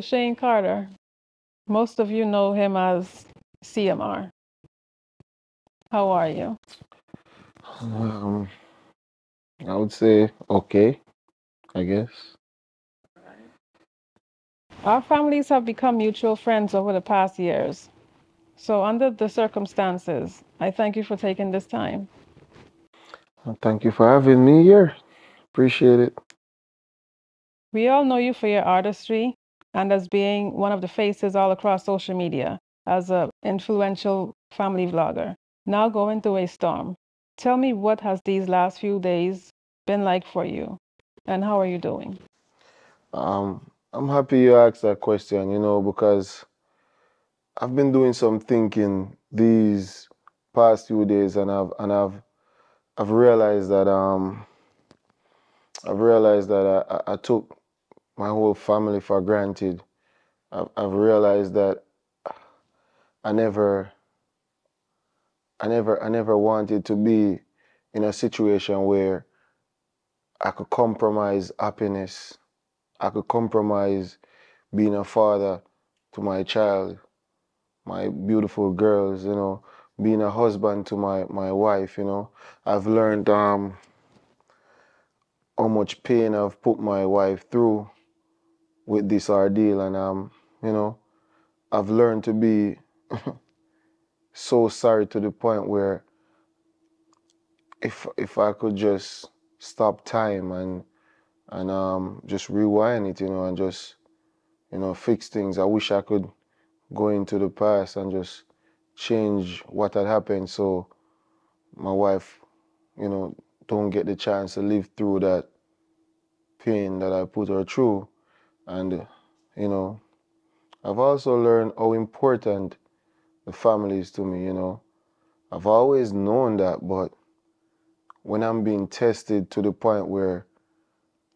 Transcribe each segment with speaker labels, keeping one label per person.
Speaker 1: Shane Carter. Most of you know him as CMR. How are you?
Speaker 2: Um, I would say okay, I guess.
Speaker 1: Our families have become mutual friends over the past years. So, under the circumstances, I thank you for taking this time.
Speaker 2: Thank you for having me here. Appreciate it.
Speaker 1: We all know you for your artistry and as being one of the faces all across social media as an influential family vlogger. Now going through a storm. Tell me what has these last few days been like for you and how are you doing?
Speaker 2: I'm happy you asked that question, because I've been doing some thinking these past few days, and I've realized that I took my whole family for granted. I've realized that I never I never wanted to be in a situation where I could compromise happiness. I could compromise being a father to my child, my beautiful girls, being a husband to my wife. I've learned how much pain I've put my wife through with this ordeal, and you know, I've learned to be so sorry to the point where if I could just stop time and just rewind it, and just fix things. I wish I could go into the past and just change what had happened so my wife, you know, don't get the chance to live through that pain that I put her through. And, you know, I've also learned how important the family is to me. I've always known that, but when I'm being tested to the point where,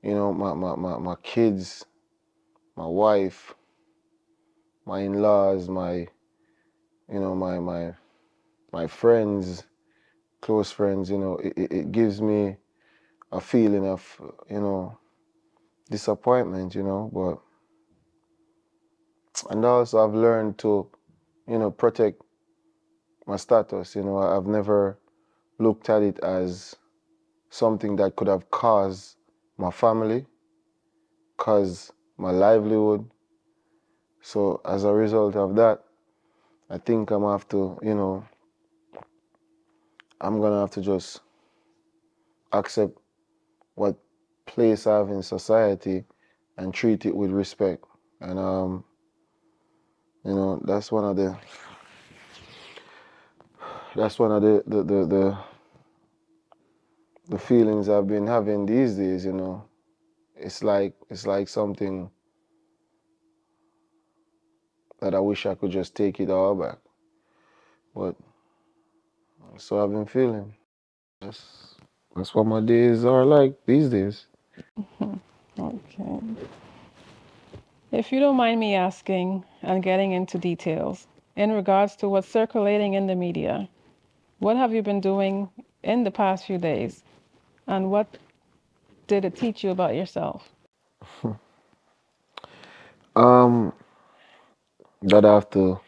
Speaker 2: my kids, my wife, my in-laws, my friends, close friends, it gives me a feeling of, you know, disappointment, but and also I've learned to, protect my status. I've never looked at it as something that could have caused my family, caused my livelihood. So as a result of that, I think I'm gonna have to just accept what place I have in society and treat it with respect. And that's one of the feelings I've been having these days. It's like something that I wish I could just take it all back. But so I've been feeling. That's that's what my days are like these days.
Speaker 1: Okay. If you don't mind me asking and getting into details in regards to what's circulating in the media, what have you been doing in the past few days and what did it teach you about yourself?
Speaker 2: Um, that I have to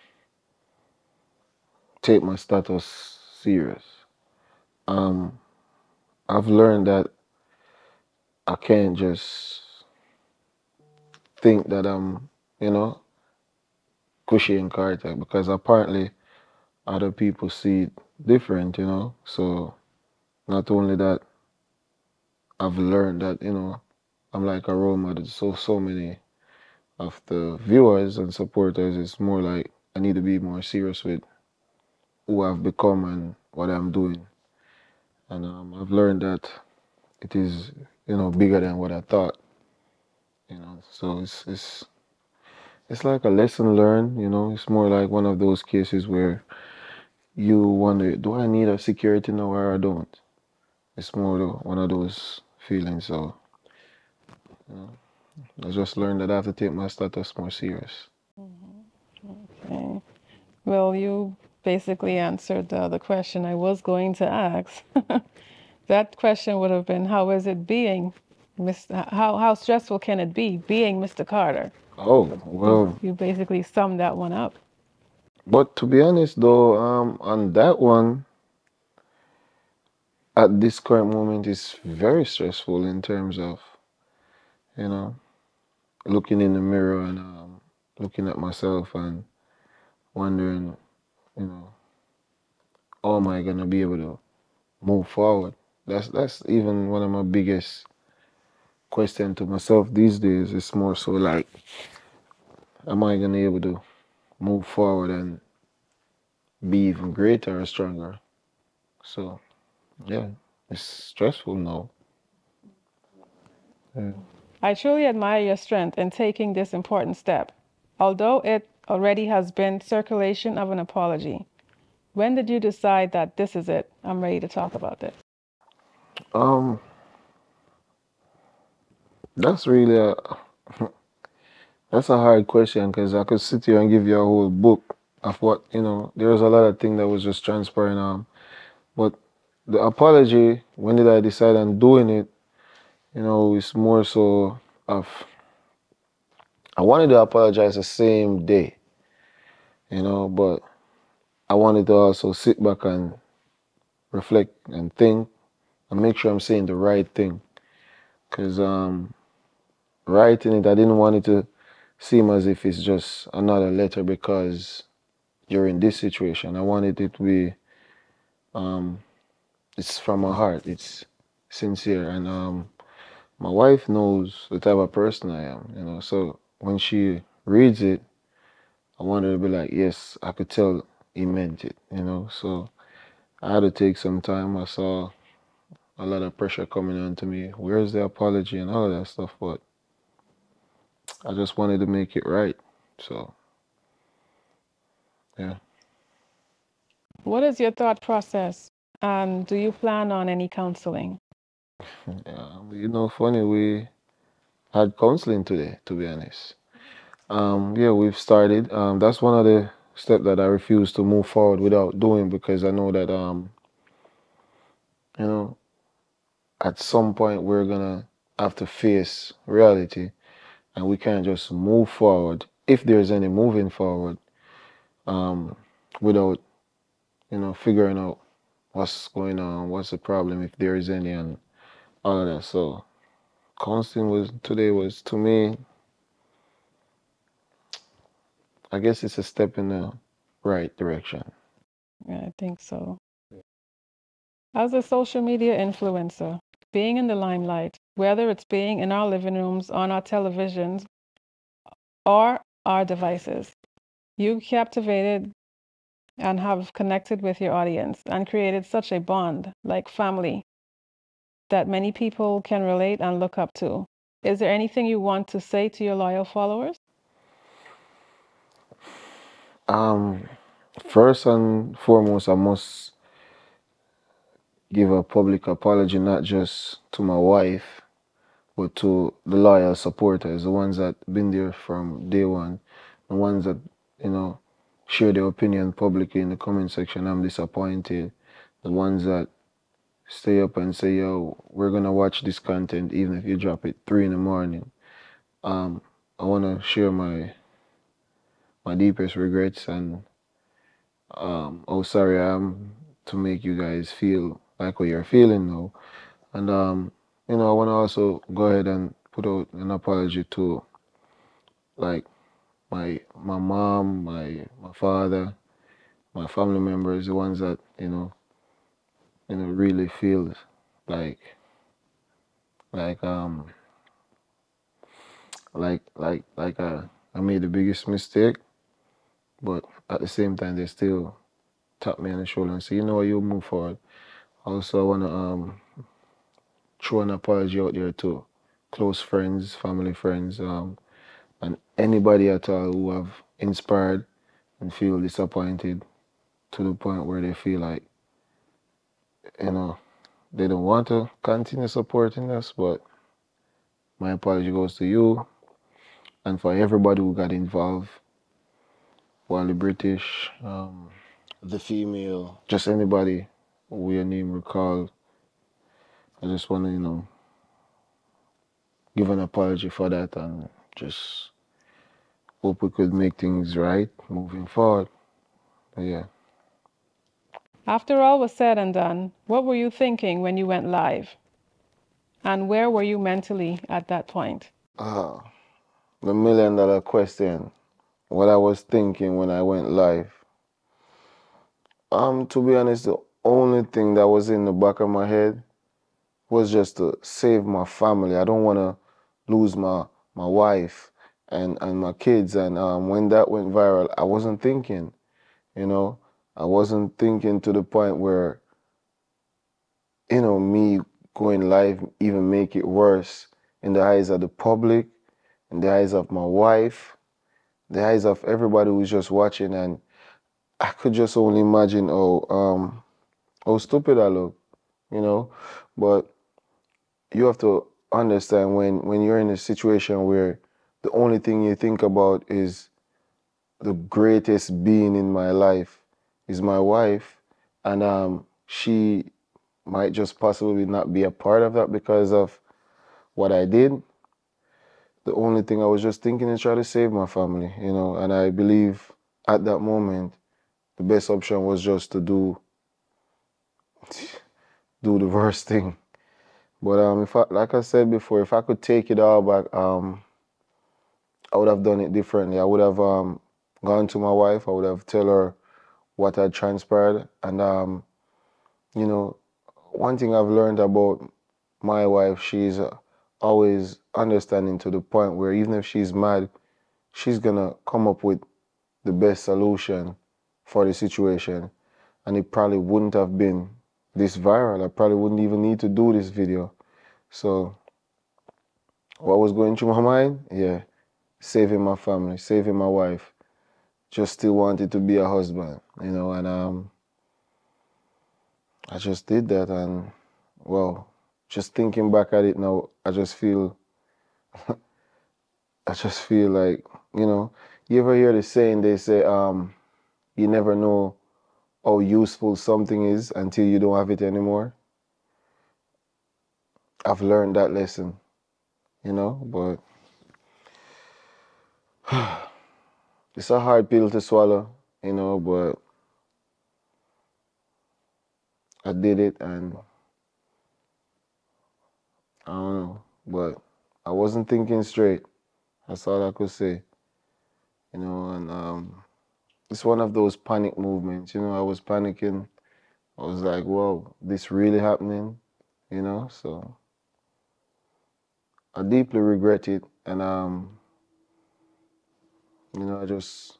Speaker 2: take my status serious. Um, I've learned that I can't just think that I'm, you know, cushy and Carter because apparently other people see it different. So not only that, I've learned that, I'm like a role model. So many of the viewers and supporters, it's more like I need to be more serious with who I've become and what I'm doing. And I've learned that it is, bigger than what I thought. So it's like a lesson learned. It's more like one of those cases where you wonder, do I need a security now or I don't? It's more one of those feelings. So you know, I just learned that I have to take my status more serious.
Speaker 1: Okay. Well, you basically answered the question I was going to ask. That question would have been, how is it being? How stressful can it be being Mr. Carter?
Speaker 2: Oh,
Speaker 1: You
Speaker 2: well,
Speaker 1: you basically summed that one up.
Speaker 2: but to be honest though, on that one, at this current moment, is very stressful in terms of, you know, looking in the mirror and looking at myself and wondering, you know, how am I gonna be able to move forward? That's even one of my biggest question to myself these days. It's more so like, am I gonna be able to move forward and be even greater or stronger? So yeah, it's stressful now. Yeah.
Speaker 1: I truly admire your strength in taking this important step, although it already has been circulation of an apology. When did you decide that this is it? I'm ready to talk about this.
Speaker 2: Um, that's really a that's a hard question because I could sit here and give you a whole book of what, there was a lot of things that was just transpiring. But the apology, when did I decide on doing it? It's more so of I wanted to apologize the same day, but I wanted to also sit back and reflect and think and make sure I'm saying the right thing. Because writing it, I didn't want it to seem as if it's just another letter because you're in this situation. I wanted it to be, um, it's from my heart. It's sincere. And my wife knows the type of person I am. So when she reads it, I want her to be like, yes, I could tell he meant it. So I had to take some time. I saw a lot of pressure coming on to me. Where's the apology and all of that stuff? But I just wanted to make it right. So yeah.
Speaker 1: What is your thought process? And do you plan on any counseling?
Speaker 2: Yeah, funny, we had counseling today, to be honest. Yeah, we've started. That's one of the steps that I refuse to move forward without doing because I know that you know, at some point we're gonna have to face reality and we can't just move forward if there's any moving forward um without, figuring out what's going on, what's the problem if there is any and all of that. So counseling was today was to me, I guess it's a step in the right direction.
Speaker 1: Yeah, I think so. As a social media influencer, being in the limelight, whether it's being in our living rooms, on our televisions, or our devices, you captivated and have connected with your audience and created such a bond, like family, that many people can relate and look up to. Is there anything you want to say to your loyal followers?
Speaker 2: Um, First and foremost, I must give a public apology not just to my wife, but to the loyal supporters, the ones that been there from day one, the ones that, you know, share their opinion publicly in the comment section. I'm disappointed. The ones that stay up and say, yo, we're gonna watch this content even if you drop it 3 in the morning. Um, I wanna share my deepest regrets and how sorry I am to make you guys feel like what you're feeling now. And I wanna also go ahead and put out an apology to like my mom, my father, my family members, the ones that, really feel like like um I made the biggest mistake, but at the same time they still tap me on the shoulder and say, you know what, you move forward. Also, I want to throw an apology out there to close friends, family friends, and anybody at all who have inspired and feel disappointed to the point where they feel like, you know, they don't want to continue supporting us. But my apology goes to you and for everybody who got involved, while the British, the female, just anybody who your name recall. I just want to, give an apology for that and just hope we could make things right moving forward. But yeah.
Speaker 1: After all was said and done, what were you thinking when you went live? And where were you mentally at that point?
Speaker 2: Ah, the $1 million question. What I was thinking when I went live. To be honest, the only thing that was in the back of my head was just to save my family. I don't want to lose my wife and my kids. And when that went viral, I wasn't thinking, you know, I wasn't thinking to the point where, me going live even make it worse in the eyes of the public, in the eyes of my wife, the eyes of everybody who's just watching. And I could just only imagine, how stupid I look, you know. But you have to understand when you're in a situation where the only thing you think about is the greatest being in my life is my wife, and she might just possibly not be a part of that because of what I did. The only thing I was just thinking is try to save my family, and I believe at that moment the best option was just to do the worst thing. But if I, like I said before, if I could take it all back, I would have done it differently. I would have gone to my wife. I would have tell her what had transpired. And you know, one thing I've learned about my wife, she's always understanding to the point where even if she's mad, she's gonna come up with the best solution for the situation. And it probably wouldn't have been this viral. I probably wouldn't even need to do this video. So what was going through my mind? Yeah, saving my family, saving my wife. Just still wanted to be a husband, and I just did that. And well, just thinking back at it now, I just feel like, you ever hear the saying, they say, you never know how useful something is until you don't have it anymore. I've learned that lesson, but it's a hard pill to swallow, but I did it. And I don't know, but I wasn't thinking straight. That's all I could say, and it's one of those panic movements. I was panicking. I was like, whoa, this really happening, So I deeply regret it. And, I just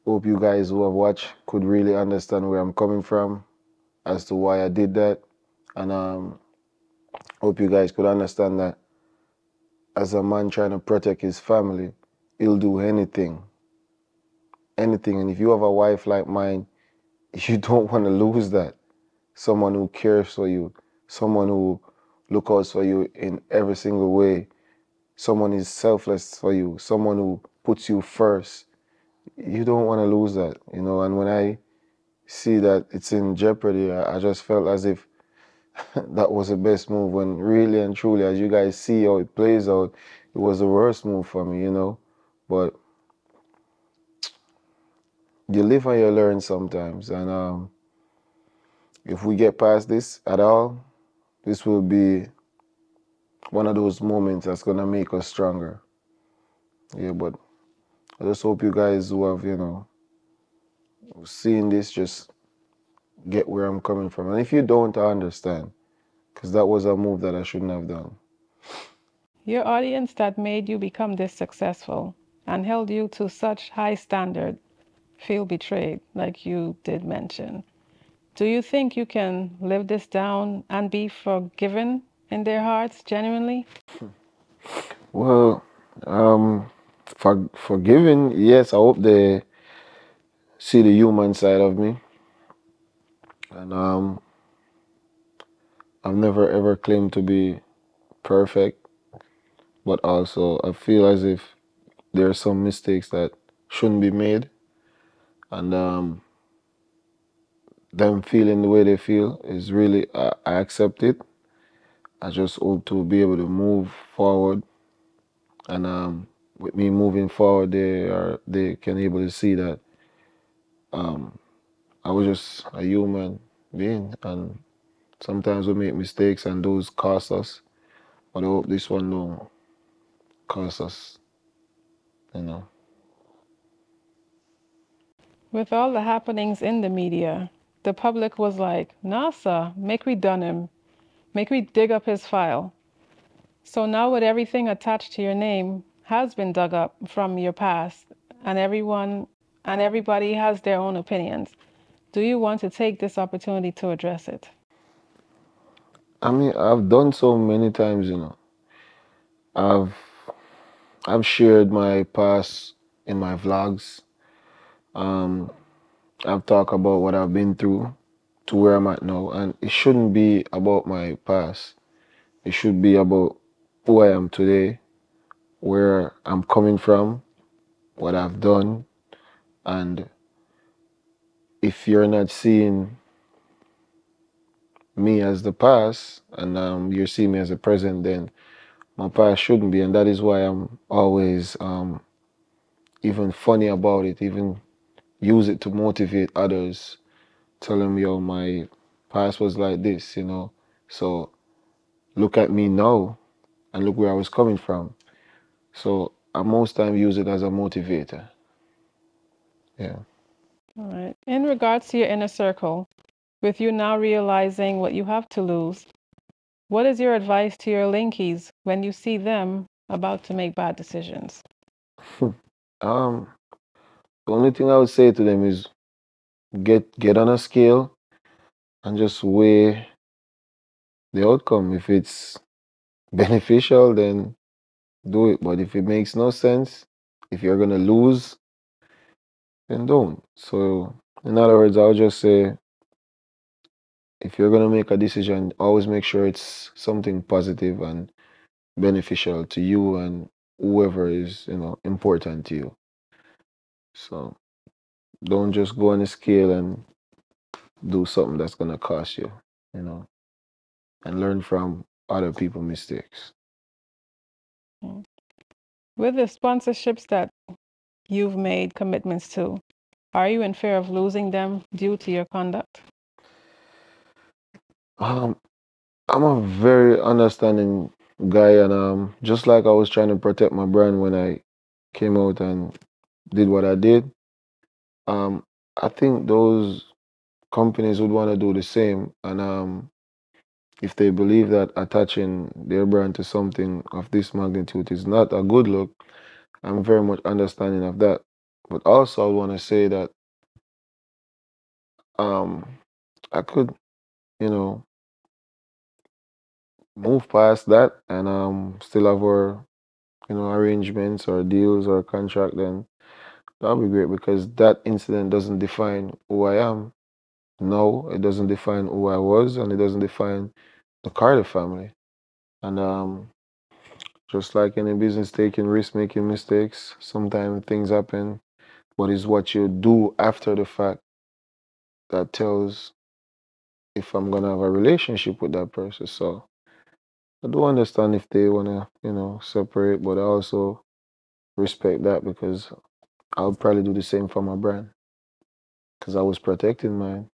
Speaker 2: hope you guys who have watched could really understand where I'm coming from as to why I did that. And hope you guys could understand that as a man trying to protect his family, he'll do anything, anything. And if you have a wife like mine, you don't want to lose that. Someone who cares for you, someone who looks out for you in every single way, someone is selfless for you, someone who puts you first. You don't want to lose that, And when I see that it's in jeopardy, I just felt as if that was the best move. When really and truly, as you guys see how it plays out, it was the worst move for me. But you live and you learn sometimes, and if we get past this at all, this will be one of those moments that's gonna make us stronger. Yeah, but I just hope you guys who have, seen this just get where I'm coming from. And if you don't, I understand, because that was a move that I shouldn't have done.
Speaker 1: Your audience that made you become this successful and held you to such high standard feel betrayed, like you did mention. Do you think you can live this down and be forgiven in their hearts genuinely?
Speaker 2: Well, forgiving, yes, I hope they see the human side of me. And I've never ever claimed to be perfect, but also I feel as if there are some mistakes that shouldn't be made. And them feeling the way they feel is really, I accept it. I just hope to be able to move forward, and with me moving forward, they can able to see that um, I was just a human being, and sometimes we make mistakes, and those cost us. But I hope this one don't cost us, you know.
Speaker 1: With all the happenings in the media, the public was like, NASA, make we done him, make we dig up his file. So now with everything attached to your name has been dug up from your past, and everybody has their own opinions. Do you want to take this opportunity to address it?
Speaker 2: I mean, I've done so many times, I've I've shared my past in my vlogs. Um, I've talked about what I've been through to where I'm at now, and it shouldn't be about my past. It should be about who I am today, where I'm coming from, what I've done, and if you're not seeing me as the past and you're seeing me as the present, then my past shouldn't be, and that is why I'm always even funny about it, even use it to motivate others, tell them, yo, my past was like this, so look at me now and look where I was coming from. So I most time use it as a motivator. Yeah.
Speaker 1: All right. In regards to your inner circle, with you now realizing what you have to lose, what is your advice to your linkies when you see them about to make bad decisions?
Speaker 2: um, the only thing I would say to them is get on a scale and just weigh the outcome. If it's beneficial, then do it. But if it makes no sense, if you're gonna lose, then don't. So in other words, I'll just say if you're gonna make a decision, always make sure it's something positive and beneficial to you and whoever is, important to you. So don't just go on a scale and do something that's gonna cost you, you know, and learn from other people's mistakes.
Speaker 1: Mm. With the sponsorships that you've made commitments to, are you in fear of losing them due to your conduct?
Speaker 2: Um, I'm a very understanding guy, and just like I was trying to protect my brand when I came out and did what I did, um, I think those companies would want to do the same. And if they believe that attaching their brand to something of this magnitude is not a good look, I'm very much understanding of that. But also, I want to say that um, I could, you know, move past that and still have our, arrangements or deals or contract. Then that'll be great because that incident doesn't define who I am. No, it doesn't define who I was, and it doesn't define the Carter family. And just like any business, taking risks, making mistakes, sometimes things happen, but it's what you do after the fact that tells if I'm gonna have a relationship with that person. So I do understand if they wanna, separate, but I also respect that because I'll probably do the same for my brand because I was protecting mine,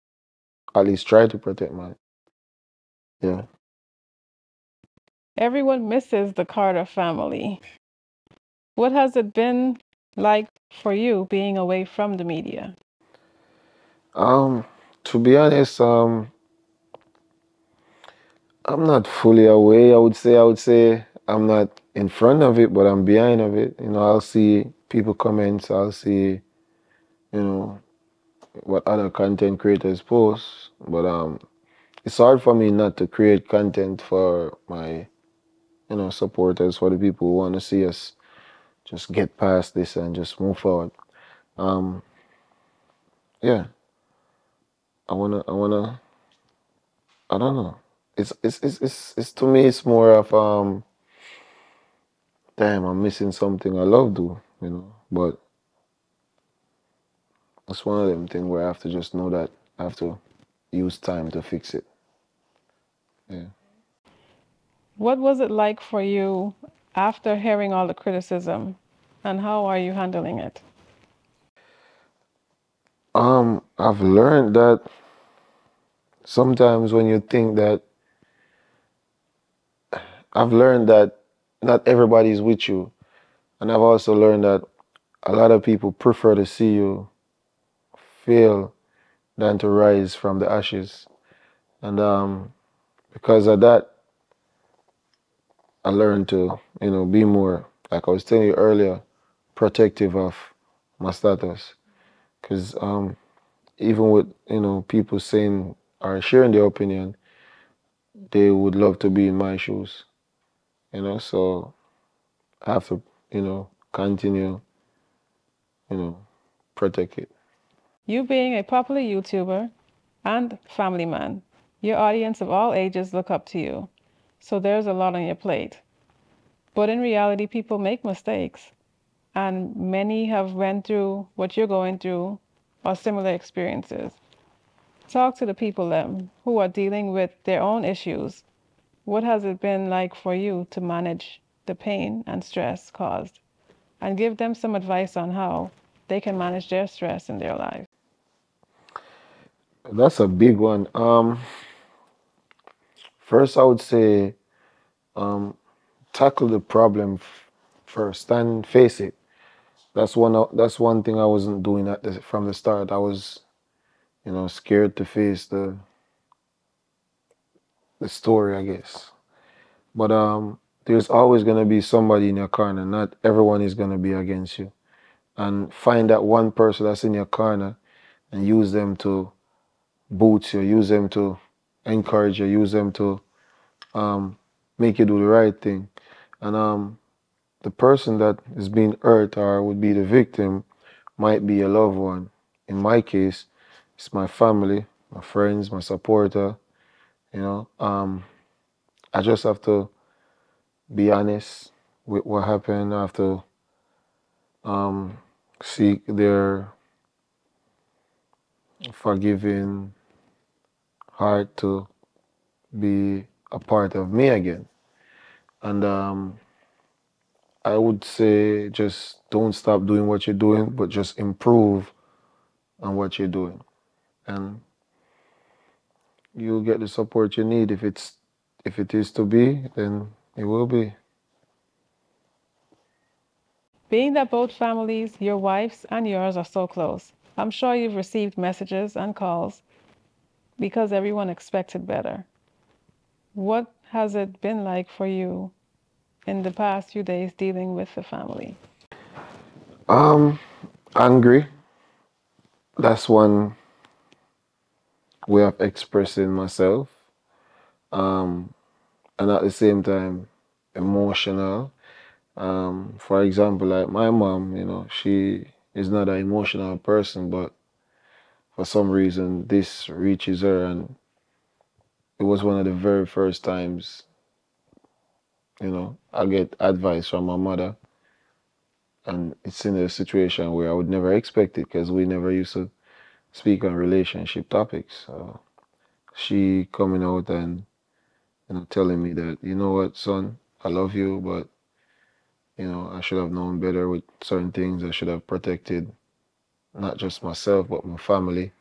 Speaker 2: at least try to protect mine. Yeah.
Speaker 1: Everyone misses the Carter family. What has it been like for you being away from the media?
Speaker 2: Um, to be honest, I'm not fully away. I would say I'm not in front of it, but I'm behind of it. I'll see people comments. I'll see, you know, what other content creators post. But it's hard for me not to create content for my, supporters, for the people who want to see us just get past this and just move forward. Um, yeah, I wanna, I don't know. It's to me, it's more of damn, I'm missing something I love do, but it's one of them things where I have to just know that I have to use time to fix it. Yeah.
Speaker 1: What was it like for you after hearing all the criticism, and how are you handling it?
Speaker 2: I've learned that sometimes when you think that, I've learned that not everybody's with you. And I've also learned that a lot of people prefer to see you fail than to rise from the ashes. And because of that, I learned to, be more, like I was telling you earlier, protective of my status. Because even with, people saying or sharing their opinion, they would love to be in my shoes, so I have to, continue, you know, protect it.
Speaker 1: You being a popular YouTuber and family man, your audience of all ages look up to you. So there's a lot on your plate. But in reality, people make mistakes, and many have went through what you're going through or similar experiences. Talk to the people who are dealing with their own issues. What has it been like for you to manage the pain and stress caused? And give them some advice on how they can manage their stress in their life.
Speaker 2: That's a big one. First, I would say um, tackle the problem first and face it. That's one thing I wasn't doing from the start. I was, scared to face the story, I guess. But there's always gonna be somebody in your corner. Not everyone is gonna be against you. And find that one person that's in your corner and use them to boost you, use them to encourage you, use them to um, make you do the right thing. And the person that is being hurt or would be the victim might be a loved one. In my case, it's my family, my friends, my supporter. You know, I just have to be honest with what happened. I have to um, seek their forgiving heart to be a part of me again. And I would say just don't stop doing what you're doing, but just improve on what you're doing. And you'll get the support you need. If it is to be, then it will be.
Speaker 1: Being that both families, your wife's and yours, are so close, I'm sure you've received messages and calls because everyone expected better. What has it been like for you in the past few days dealing with the family?
Speaker 2: Um, Angry. That's one way of expressing myself. Um, and at the same time, emotional. For example, like my mom, she is not an emotional person, but for some reason this reaches her, and it was one of the very first times, I get advice from my mother, and it's in a situation where I would never expect it because we never used to speak on relationship topics. So she coming out and telling me that, you know what, son, I love you, but I should have known better with certain things. I should have protected not just myself but my family.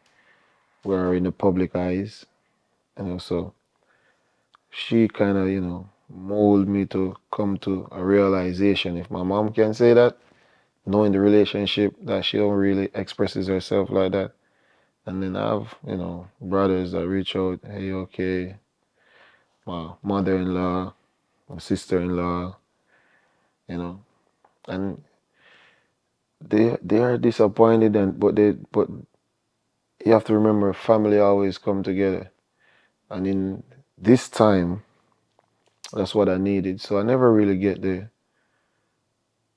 Speaker 2: We're in the public eyes, so she kind of, mold me to come to a realization. If my mom can say that, knowing the relationship, that she don't really expresses herself like that. And then I have, brothers that reach out, hey, okay, my mother-in-law, my sister-in-law, you know, and they are disappointed, and but you have to remember, family always come together. And in this time, that's what I needed. So I never really get the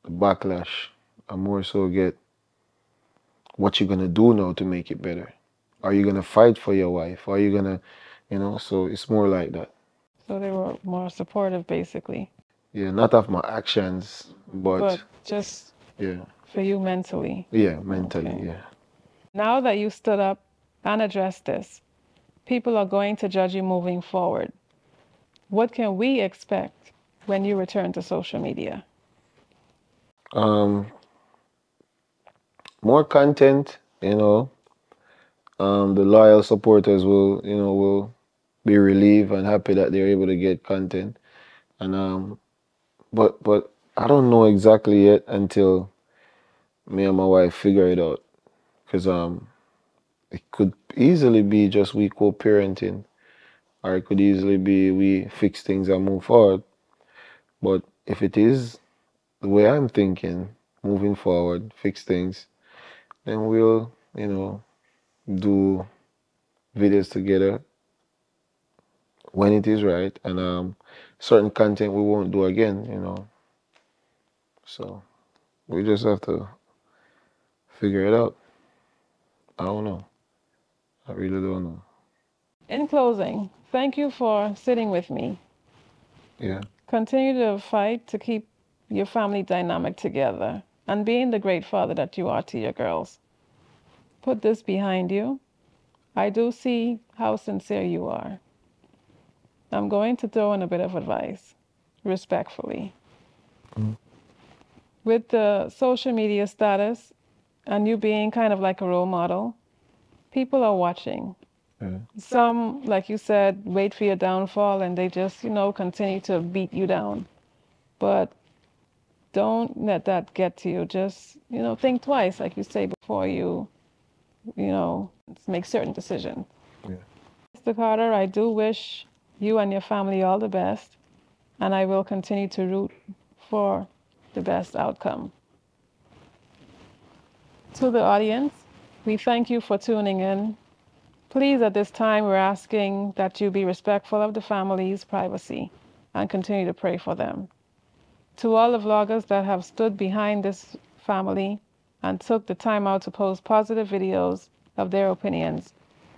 Speaker 2: backlash. I more so get what you're gonna do now to make it better. Are you gonna fight for your wife? Are you gonna, So it's more like that.
Speaker 1: So they were more supportive, basically,
Speaker 2: Yeah, not of my actions,
Speaker 1: but
Speaker 2: but
Speaker 1: just
Speaker 2: yeah,
Speaker 1: for you mentally.
Speaker 2: yeah, mentally,
Speaker 1: Okay.
Speaker 2: yeah.
Speaker 1: Now that you stood up and addressed this, people are going to judge you moving forward. what can we expect when you return to social media?
Speaker 2: Um, More content, the loyal supporters will be relieved and happy that they're able to get content. And but I don't know exactly yet until me and my wife figure it out. Because it could easily be just we co-parenting, or it could easily be we fix things and move forward. But if it is the way I'm thinking, moving forward, fix things, then we'll, do videos together when it is right, and certain content we won't do again. So we just have to figure it out. I don't know. I really don't know.
Speaker 1: In closing, thank you for sitting with me.
Speaker 2: Yeah.
Speaker 1: Continue to fight to keep your family dynamic together and being the great father that you are to your girls. Put this behind you. I do see how sincere you are. I'm going to throw in a bit of advice, respectfully.
Speaker 2: Mm.
Speaker 1: With the social media status and you being kind of like a role model, people are watching.
Speaker 2: Yeah.
Speaker 1: Some, like you said, wait for your downfall and they just, continue to beat you down. But don't let that get to you. Just, think twice, like you say, before you make certain decisions.
Speaker 2: Yeah.
Speaker 1: Mr. Carter, I do wish you and your family all the best, and I will continue to root for the best outcome. To the audience, we thank you for tuning in. Please, at this time, we're asking that you be respectful of the family's privacy and continue to pray for them. To all the vloggers that have stood behind this family and took the time out to post positive videos of their opinions,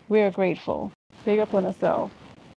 Speaker 1: we are grateful. Big up on yourself.